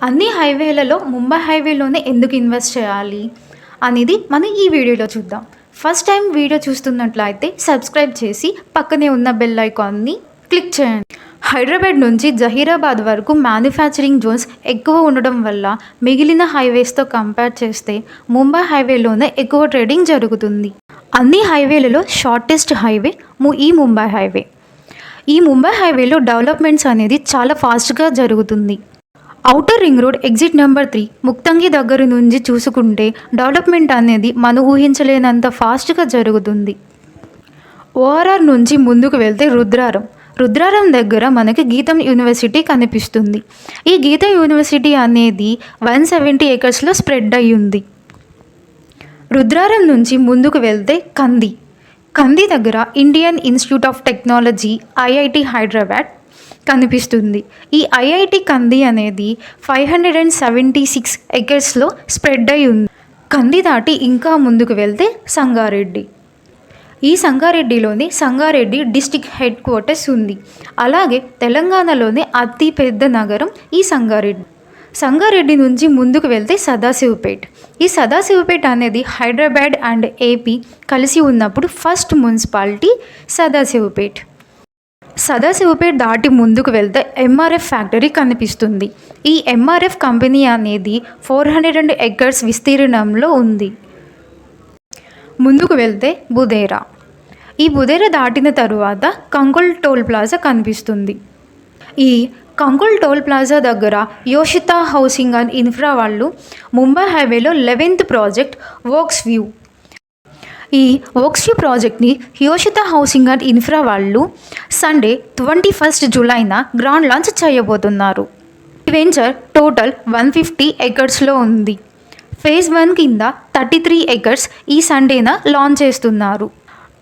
అన్ని హైవేలలో ముంబై హైవేలోనే ఎందుకు ఇన్వెస్ట్ చేయాలి అనేది మనం ఈ వీడియోలో చూద్దాం. ఫస్ట్ టైం వీడియో చూస్తున్నట్లయితే సబ్స్క్రైబ్ చేసి పక్కనే ఉన్న బెల్ ఐకాన్ని క్లిక్ చేయండి. హైదరాబాద్ నుంచి జహీరాబాద్ వరకు మ్యానుఫ్యాక్చరింగ్ జోన్స్ ఎక్కువ ఉండడం వల్ల మిగిలిన హైవేస్తో కంపేర్ చేస్తే ముంబై హైవేలోనే ఎక్కువ ట్రేడింగ్ జరుగుతుంది. అన్ని హైవేలలో షార్టెస్ట్ హైవే ఈ ముంబై హైవే. ఈ ముంబై హైవేలో డెవలప్మెంట్స్ అనేది చాలా ఫాస్ట్గా జరుగుతుంది. Outer ring road exit number 3 ముక్తంగి దగ్గర నుంచి చూసుకుంటే డెవలప్మెంట్ అనేది మనం ఊహించలేనంత ఫాస్ట్గా జరుగుతుంది. ఓఆర్ఆర్ నుంచి ముందుకు వెళ్తే రుద్రారం దగ్గర మనకి గీతం యూనివర్సిటీ కనిపిస్తుంది. ఈ గీతం యూనివర్సిటీ అనేది 170 ఏకర్స్లో స్ప్రెడ్ అయి ఉంది. రుద్రారం నుంచి ముందుకు వెళ్తే కంది దగ్గర Indian institute of technology IIT Hyderabad కనిపిస్తుంది. ఈ ఐఐటి కంది అనేది 576 ఏకర్స్లో స్ప్రెడ్ అయి ఉంది. కంది దాటి ఇంకా ముందుకు వెళ్తే సంగారెడ్డి. ఈ సంగారెడ్డిలోని సంగారెడ్డి డిస్టిక్ హెడ్ క్వార్టర్స్ ఉంది. అలాగే తెలంగాణలోని అతి పెద్ద నగరం ఈ సంగారెడ్డి నుంచి ముందుకు వెళ్తే సదాశివపేట్. ఈ సదాశివపేట్ అనేది హైదరాబాద్ అండ్ ఏపీ కలిసి ఉన్నప్పుడు ఫస్ట్ మున్సిపాలిటీ సదాశివపేట్ దాటి ముందుకు వెళ్తే ఎంఆర్ఎఫ్ ఫ్యాక్టరీ కనిపిస్తుంది. ఈ ఎంఆర్ఎఫ్ కంపెనీ అనేది 402 ఏకర్స్ విస్తీర్ణంలో ఉంది. ముందుకు వెళ్తే బుదేరా. ఈ బుదేరా దాటిన తరువాత కంకోల్ టోల్ ప్లాజా కనిపిస్తుంది. ఈ కంకోల్ టోల్ ప్లాజా దగ్గర యోషితా హౌసింగ్ అండ్ ఇన్ఫ్రా వాళ్ళు ముంబై హైవేలో 11th ప్రాజెక్ట్ వోక్స్ వ్యూ. ఈ వోక్స్ వ్యూ ప్రాజెక్ట్ని యోషితా హౌసింగ్ అండ్ ఇన్ఫ్రా వాళ్ళు సండే 21 జూలైన గ్రౌండ్ లాంచ్ చేయబోతున్నారు. ఈ వెంచర్ టోటల్ 150 ఏకర్స్లో ఉంది. ఫేజ్ 1 కింద 33 ఏకర్స్ ఈ సండేన లాంచ్ చేస్తున్నారు.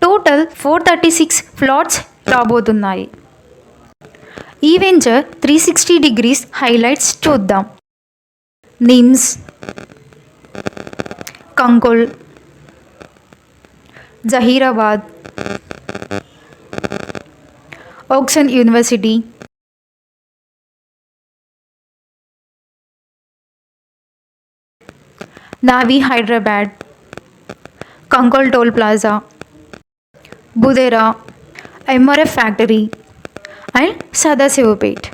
టోటల్ 436 ప్లాట్స్ రాబోతున్నాయి. ఈ వెంచర్ 360 డిగ్రీస్ హైలైట్స్ చూద్దాం. నిమ్స్, కంకోల్, జహీరాబాద్, ఓక్సన్ యూనివర్సిటీ, నావీ Hyderabad, Kankol toll plaza, Budhera, MRF factory and Sadasivpet.